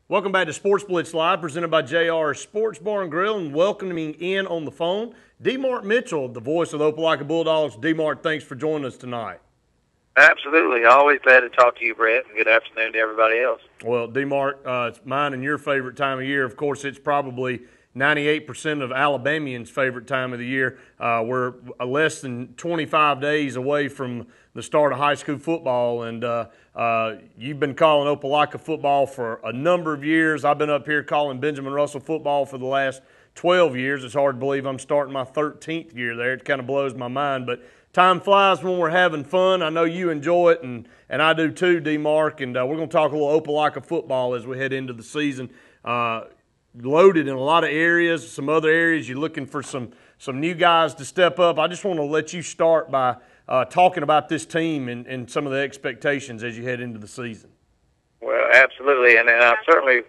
Welcome back to Sports Blitz Live, presented by JR Sports Bar and Grill, and welcoming in on the phone, Mark Michell, the voice of the Opelika Bulldogs. Mark, thanks for joining us tonight. Absolutely. Always glad to talk to you, Brett, and good afternoon to everybody else. Well, Mark, it's mine and your favorite time of year. Of course, it's probably 98% of Alabamians' favorite time of the year. We're less than 25 days away from the start of high school football, and you've been calling Opelika football for a number of years. I've been up here calling Benjamin Russell football for the last 12 years. It's hard to believe I'm starting my 13th year there. It kind of blows my mind, but time flies when we're having fun. I know you enjoy it, and I do too, D-Mark, and we're going to talk a little Opelika football as we head into the season. Loaded in a lot of areas. Some other areas you're looking for some new guys to step up. I just want to let you start by talking about this team and some of the expectations as you head into the season. Well, absolutely, and I certainly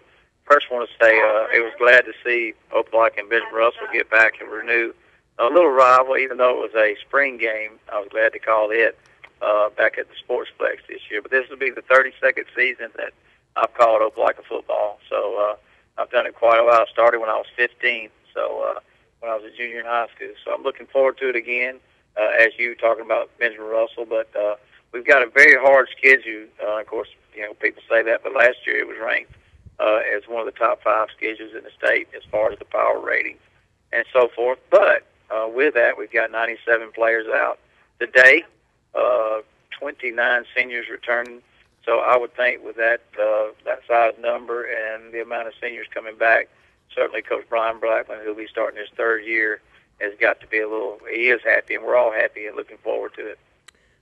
first want to say I was glad to see Opelika and Benjamin Russell get back and renew a little rival, even though it was a spring game. I was glad to call it back at the Sportsplex this year. But this will be the 32nd season that I've called Opelika football, so I've done it quite a while. I started when I was 15, so when I was a junior in high school. So I'm looking forward to it again, as you talking about Benjamin Russell. But we've got a very hard schedule. Of course, people say that, but last year it was ranked as one of the top 5 schedules in the state as far as the power ratings and so forth. But with that, we've got 97 players out today, 29 seniors returning. So I would think with that size number and the amount of seniors coming back, certainly Coach Brian Blackman, who'll be starting his 3rd year, has got to be he is happy, and we're all happy and looking forward to it.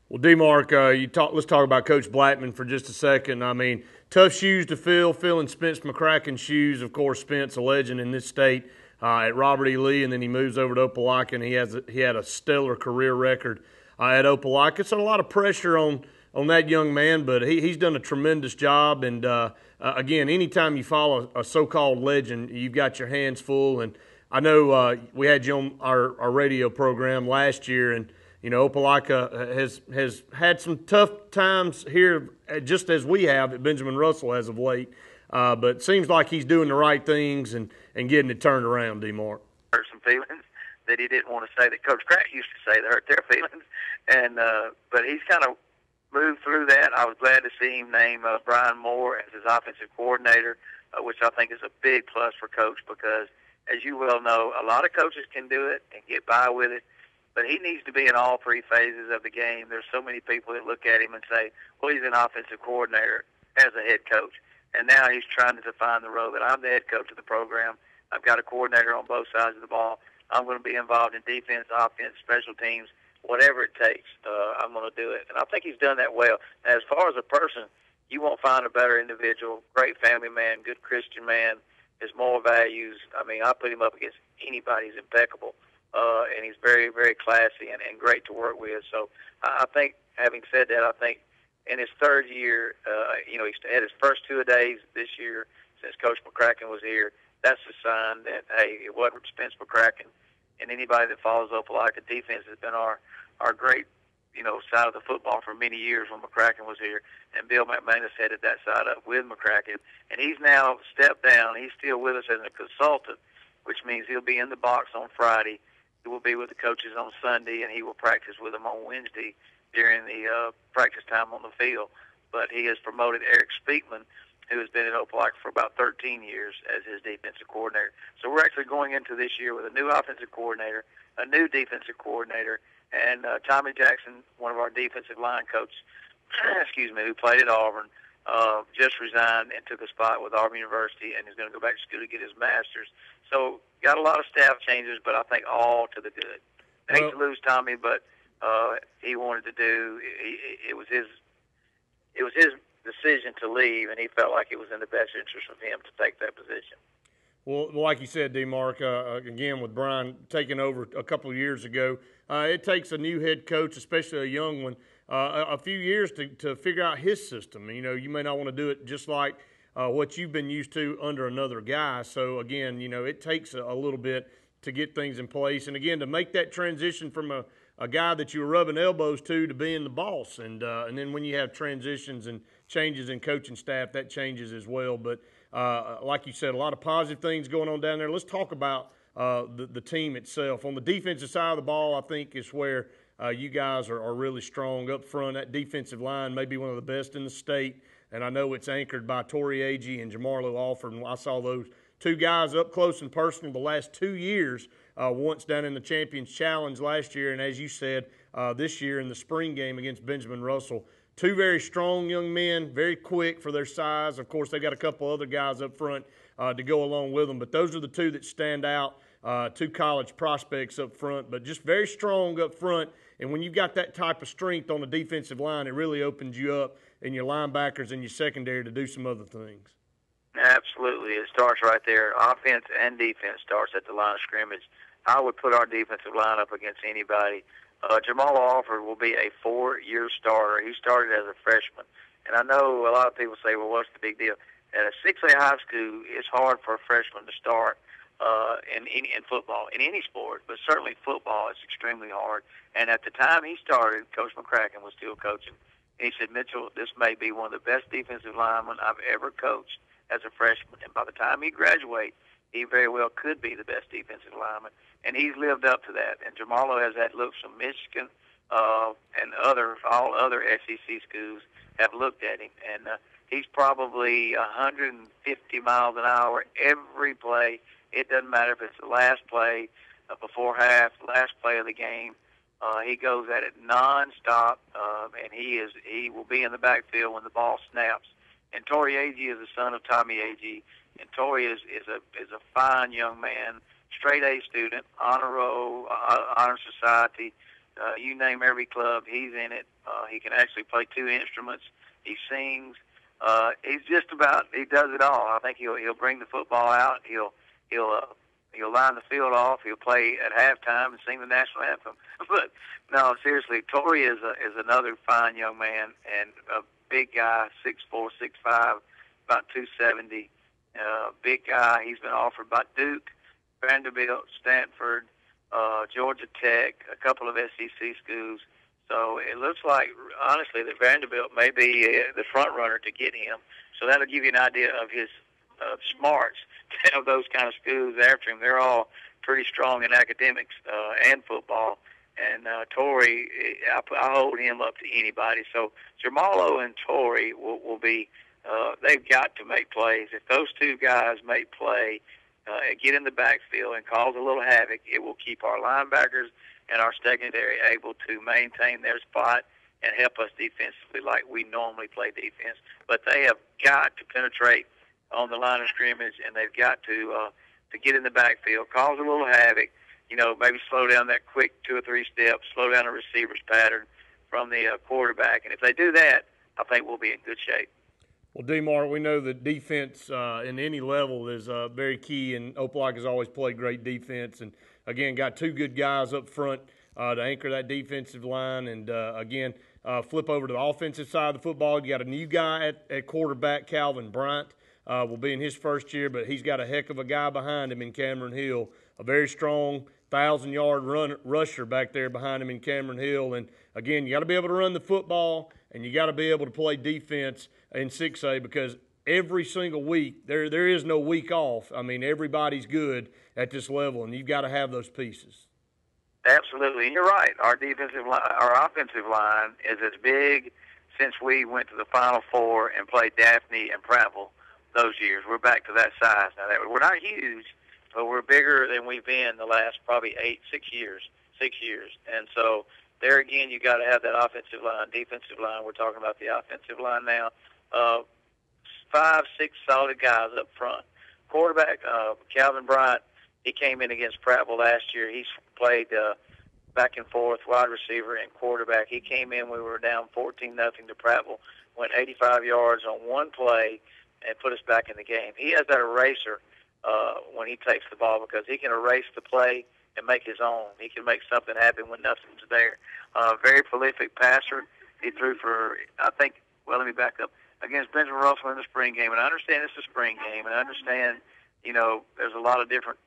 Well, D-Mark, let's talk about Coach Blackman for just a second. I mean, tough shoes to fill, filling Spence McCracken's shoes. Of course, Spence, a legend in this state at Robert E. Lee, and then he moves over to Opelika, and he had a stellar career record at Opelika. It's a lot of pressure on that young man, but he's done a tremendous job. And, again, anytime you follow a so-called legend, you've got your hands full. And I know we had you on our radio program last year, and, Opelika has had some tough times here, just as we have at Benjamin Russell as of late. But it seems like he's doing the right things and getting it turned around, D-Mark. Hurt some feelings that he didn't want to say that Coach Crack used to say that hurt their feelings. And but he's kind of moved through that. I was glad to see him name Brian Moore as his offensive coordinator, which I think is a big plus for Coach because, as you well know, a lot of coaches can do it and get by with it, but he needs to be in all 3 phases of the game. There's so many people that look at him and say, well, he's an offensive coordinator as a head coach. And now he's trying to define the role that I'm the head coach of the program. I've got a coordinator on both sides of the ball. I'm going to be involved in defense, offense, special teams, whatever it takes. I'm going to do it. And I think he's done that well. Now, as far as a person, you won't find a better individual, great family man, good Christian man, his moral values. I mean, I put him up against anybody. He's impeccable. And he's very, very classy and great to work with. So I think, having said that, I think in his 3rd year, he had his first 2-a-days this year since Coach McCracken was here. That's a sign that, hey, it wasn't Spence McCracken. And anybody that follows Opelika defense has been our great, side of the football for many years when McCracken was here. And Bill McManus headed that side up with McCracken. And he's now stepped down. He's still with us as a consultant, which means he'll be in the box on Friday. He will be with the coaches on Sunday, and he will practice with them on Wednesday during the practice time on the field. But he has promoted Eric Speakman, who has been at Opelika for about 13 years, as his defensive coordinator. So we're actually going into this year with a new offensive coordinator, a new defensive coordinator, and Tommy Jackson, one of our defensive line coaches, who played at Auburn, just resigned and took a spot with Auburn University and is going to go back to school to get his master's. So got a lot of staff changes, but I think all to the good. I hate to lose Tommy, but he wanted to do. It was his decision to leave, and he felt like it was in the best interest of him to take that position. Well, like you said, D-Mark, again, with Brian taking over a couple of years ago, it takes a new head coach, especially a young one, a few years to figure out his system. You may not want to do it just like what you've been used to under another guy. So, again, it takes a little bit to get things in place. And, again, to make that transition from a guy that you were rubbing elbows to being the boss. And then when you have transitions and changes in coaching staff, that changes as well. But like you said, a lot of positive things going on down there. Let's talk about the team itself. On the defensive side of the ball, I think is where you guys are really strong up front. That defensive line may be one of the best in the state, and I know it's anchored by Torrey Agee and Jamarlo Alford. And I saw those two guys up close and personal the last 2 years, once down in the Champions Challenge last year, and as you said, this year in the spring game against Benjamin Russell. Two very strong young men, very quick for their size. Of course, they got a couple other guys up front to go along with them, but those are the two that stand out, two college prospects up front, but just very strong up front. And when you've got that type of strength on the defensive line, it really opens you up in your linebackers and your secondary to do some other things. Absolutely. It starts right there. Offense and defense starts at the line of scrimmage. I would put our defensive line up against anybody. Jamal Alford will be a 4-year starter. He started as a freshman. And I know a lot of people say, well, what's the big deal? At a 6A high school, it's hard for a freshman to start in football, in any sport, but certainly football is extremely hard. And at the time he started, Coach McCracken was still coaching. And he said, Mitchell, this may be one of the best defensive linemen I've ever coached as a freshman. And by the time he graduates, he very well could be the best defensive lineman. And he's lived up to that. And Jamarlo has had looks from Michigan and all other SEC schools have looked at him. And he's probably 150 miles an hour every play. It doesn't matter if it's the last play, before half, last play of the game. He goes at it nonstop, and he will be in the backfield when the ball snaps. And Torrey Agee is the son of Tommy Agee, and Torrey is a fine young man, straight A student, honor roll, honor society. You name every club, he's in it. He can actually play 2 instruments. He sings. He does it all. I think he'll bring the football out. He'll line the field off. He'll play at halftime and sing the national anthem. But no, seriously, Torrey is another fine young man and a big guy, 6'4", 6'5", about 270. Big guy. He's been offered by Duke, Vanderbilt, Stanford, Georgia Tech, a couple of SEC schools. So it looks like, honestly, that Vanderbilt may be the front runner to get him. So that'll give you an idea of his smarts to have those kind of schools after him. They're all pretty strong in academics and football. And Torrey, I hold him up to anybody. So Jamarlo and Torrey will be, they've got to make plays. If those two guys make play, get in the backfield and cause a little havoc, it will keep our linebackers and our secondary able to maintain their spot and help us defensively like we normally play defense. But they have got to penetrate on the line of scrimmage, and they've got to get in the backfield, cause a little havoc, maybe slow down that quick 2 or 3 steps, slow down the receiver's pattern from the quarterback. And if they do that, I think we'll be in good shape. Well, D-Mark, we know that defense in any level is very key, and Opelika has always played great defense. And, again, got 2 good guys up front to anchor that defensive line. And, again, flip over to the offensive side of the football. You got a new guy at quarterback, Calvin Bryant. Will be in his first year, but he's got a heck of a guy behind him in Cameron Hill, a very strong 1,000-yard rusher back there behind him in Cameron Hill. And, again, you got to be able to run the football, and you got to be able to play defense in 6A because every single week there is no week off. I mean, everybody's good at this level, and you've got to have those pieces. Absolutely, and you're right. Our offensive line is as big since we went to the Final Four and played Daphne and Prattville those years. We're back to that size now. We're not huge, but we're bigger than we've been the last probably 6 years. And so there again, you got to have that offensive line, defensive line. We're talking about the offensive line now. 5, 6 solid guys up front. Quarterback, Calvin Bryant, he came in against Prattville last year. He's played back and forth, wide receiver and quarterback. He came in, we were down 14-0 to Prattville, went 85 yards on one play and put us back in the game. He has that eraser when he takes the ball because he can erase the play and make his own. He can make something happen when nothing's there. Very prolific passer. He threw for, let me back up, against Benjamin Russell in the spring game. And I understand it's a spring game, and I understand, there's a lot of different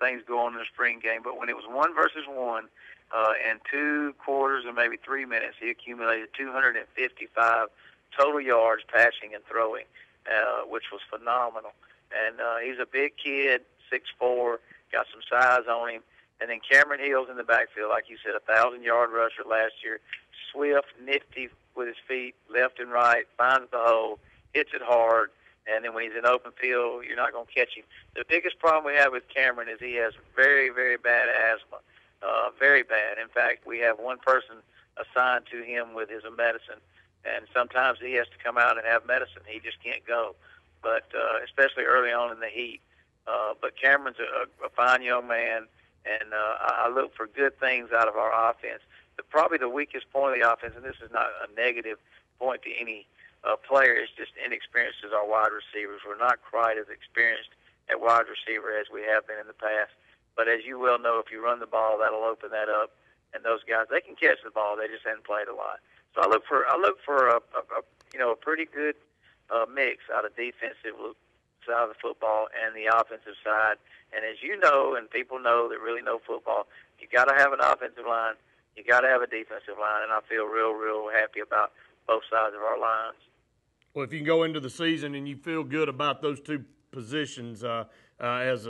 things going on in the spring game. But when it was 1 versus 1, and 2 quarters and maybe 3 minutes, he accumulated 255 total yards, passing and throwing, which was phenomenal. And he's a big kid, 6'4", got some size on him. And then Cameron Hill's in the backfield, like you said, 1,000-yard rusher last year. Swift, nifty with his feet, left and right, finds the hole, hits it hard, and then when he's in open field, you're not going to catch him. The biggest problem we have with Cameron is he has very, very bad asthma, very bad. In fact, we have one person assigned to him with his medicine, and sometimes he has to come out and have medicine. He just can't go, but especially early on in the heat. But Cameron's a fine young man, and I look for good things out of our offense. Probably the weakest point of the offense, and this is not a negative point to any player, is just inexperienced as our wide receivers. We're not quite as experienced at wide receiver as we have been in the past. But as you well know, if you run the ball, that'll open that up. And those guys, they can catch the ball. They just haven't played a lot. So I look for a pretty good mix out of defensive side of the football and the offensive side. And as you know, and people know that really know football, you got to have an offensive line. You got to have a defensive line, and I feel real, real happy about both sides of our lines. Well, if you can go into the season and you feel good about those two positions, as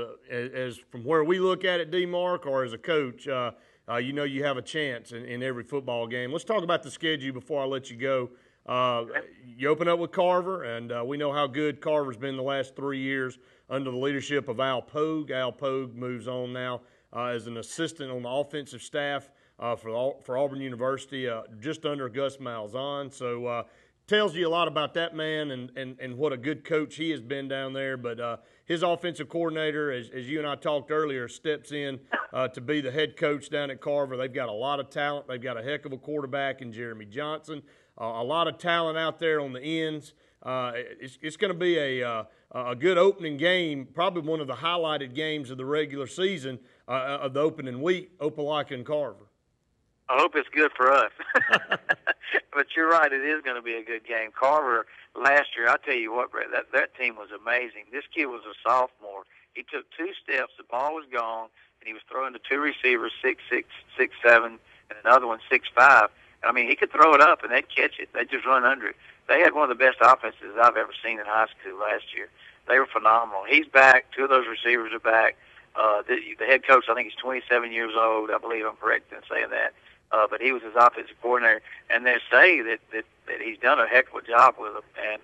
from where we look at it, D-Mark, or as a coach, you know you have a chance in every football game. Let's talk about the schedule before I let you go. You open up with Carver, and we know how good Carver's been the last 3 years under the leadership of Al Pogue. Al Pogue moves on now as an assistant on the offensive staff for Auburn University, just under Gus Malzahn. So tells you a lot about that man and what a good coach he has been down there. But his offensive coordinator, as you and I talked earlier, steps in to be the head coach down at Carver. They've got a lot of talent. They've got a heck of a quarterback in Jeremy Johnson. A lot of talent out there on the ends. It's going to be a good opening game, probably one of the highlighted games of the regular season of the opening week, Opelika and Carver. I hope it's good for us. But you're right, it is going to be a good game. Carver, last year, I tell you what, Brett, that team was amazing. This kid was a sophomore. He took 2 steps, the ball was gone, and he was throwing to 2 receivers, 6'6", 6'7", and another one 6'5". I mean, he could throw it up, and they'd catch it. They'd just run under it. They had one of the best offenses I've ever seen in high school last year. They were phenomenal. He's back. 2 of those receivers are back. The head coach, I think he's 27 years old. I believe I'm correct in saying that. But he was his offensive coordinator, and they say that he's done a heck of a job with them, and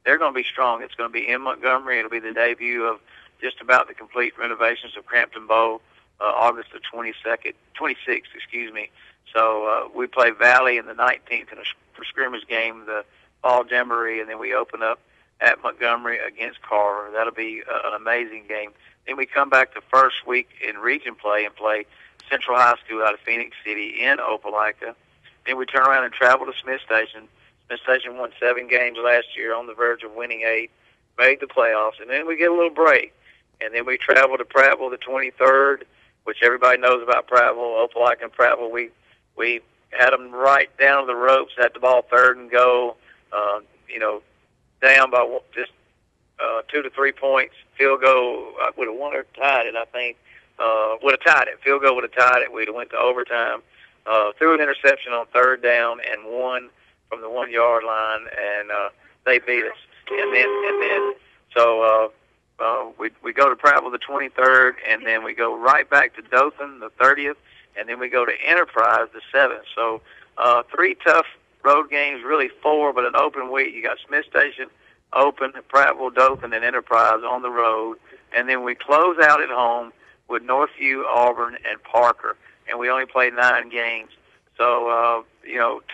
they're going to be strong. It's going to be in Montgomery. It'll be the debut of just about the complete renovations of Crampton Bowl, August the 26th, excuse me. So we play Valley in the 19th in a scrimmage game, the fall jamboree, and then we open up at Montgomery against Carver. That'll be an amazing game. Then we come back the first week in region play and play Central High School out of Phoenix City in Opelika. Then we turn around and travel to Smith Station. Smith Station won 7 games last year, on the verge of winning 8, made the playoffs, and then we get a little break. And then we travel to Prattville the 23rd, which everybody knows about Prattville, Opelika and Prattville. We had them right down to the ropes, had the ball 3rd and goal, down by just 2 to 3 points. Field goal would have won or tied it, I think. Would have tied it. Field goal would have tied it. We'd have went to overtime. Threw an interception on 3rd down and won from the 1-yard line, and they beat us. So we go to Prattville the 23rd, and then we go right back to Dothan the 30th, and then we go to Enterprise the 7th. So 3 tough road games, really 4, but an open week. You got Smith Station open, Prattville, Dothan, and Enterprise on the road, and then we close out at home with Northview, Auburn, and Parker, and we only play 9 games. So,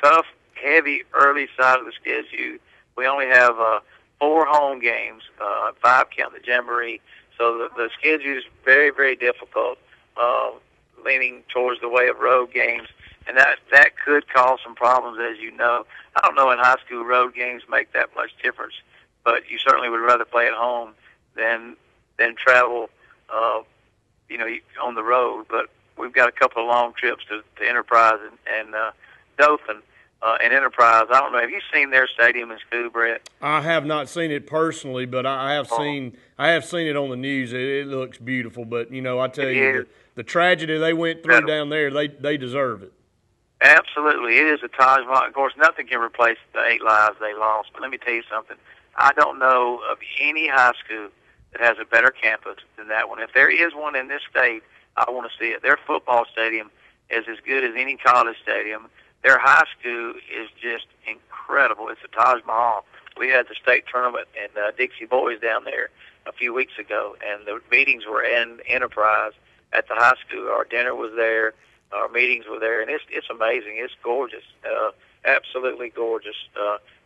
tough, heavy early side of the schedule. We only have 4 home games, 5 count the jamboree. So the schedule is very, very difficult, leaning towards the way of road games, and that could cause some problems, as you know. I don't know in high school road games make that much difference, but you certainly would rather play at home than travel on the road. But we've got a couple of long trips to Enterprise and Dothan. And Enterprise, I don't know. Have you seen their stadium in school, Brett? I have not seen it personally, but I have seen it on the news. It looks beautiful. But I tell you, the tragedy they went through down there, they deserve it. Absolutely. It is a Taj Mahal. Of course, nothing can replace the 8 lives they lost. But let me tell you something. I don't know of any high school that has a better campus than that one. If there is one in this state, I want to see it. Their football stadium is as good as any college stadium. Their high school is just incredible. It's a Taj Mahal. We had the state tournament and Dixie Boys down there a few weeks ago, and the meetings were in Enterprise at the high school. Our dinner was there. Our meetings were there, and it's amazing. It's gorgeous, absolutely gorgeous.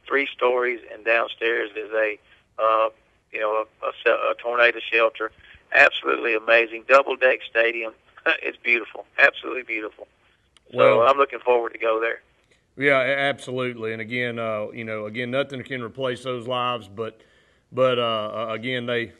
3 stories, and downstairs is a tornado shelter. Absolutely amazing. Double-deck stadium. It's beautiful. Absolutely beautiful. So I'm looking forward to go there. Yeah, absolutely. And again, again, nothing can replace those lives, but again, they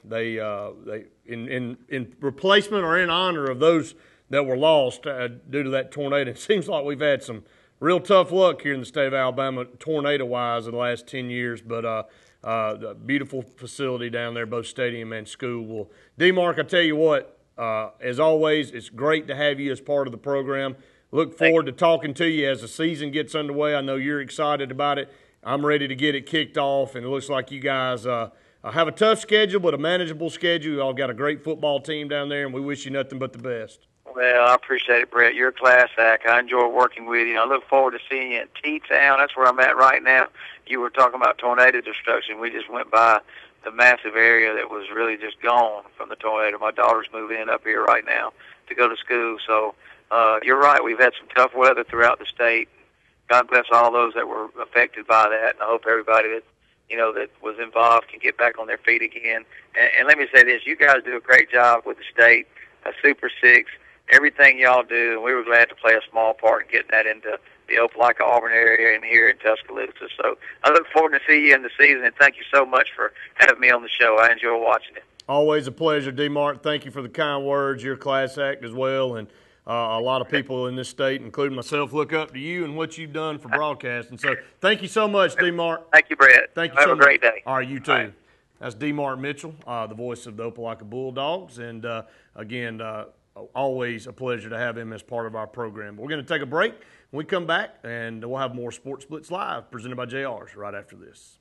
in replacement or in honor of those that were lost due to that tornado. It seems like we've had some real tough luck here in the state of Alabama, tornado-wise, in the last 10 years. But the beautiful facility down there, both stadium and school. Well, D-Mark, I tell you what, as always, it's great to have you as part of the program. Look forward to talking to you as the season gets underway. I know you're excited about it. I'm ready to get it kicked off, and it looks like you guys have a tough schedule, but a manageable schedule. You all got a great football team down there, and we wish you nothing but the best. Well, I appreciate it, Brett. You're a class act. I enjoy working with you. I look forward to seeing you in T-Town. That's where I'm at right now. You were talking about tornado destruction. We just went by the massive area that was really just gone from the tornado. My daughter's moving in up here right now to go to school. So you're right. We've had some tough weather throughout the state. God bless all those that were affected by that. And I hope everybody that that was involved can get back on their feet again. And let me say this: you guys do a great job with the state, Super Six. Everything y'all do, and we were glad to play a small part in getting that into the Opelika Auburn area and here in Tuscaloosa. So I look forward to see you in the season, and thank you so much for having me on the show. I enjoy watching it. Always a pleasure, D-Mark. Thank you for the kind words. You're a class act as well, and a lot of people in this state, including myself, look up to you and what you've done for broadcasting. So thank you so much, D-Mark. Thank you, Brett. Thank you Have so a much. great day. All right, you too. Right. That's D. Mark Michell, the voice of the Opelika Bulldogs, and again, always a pleasure to have him as part of our program. We're going to take a break. When we come back, and we'll have more Sports Blitz Live presented by JR's right after this.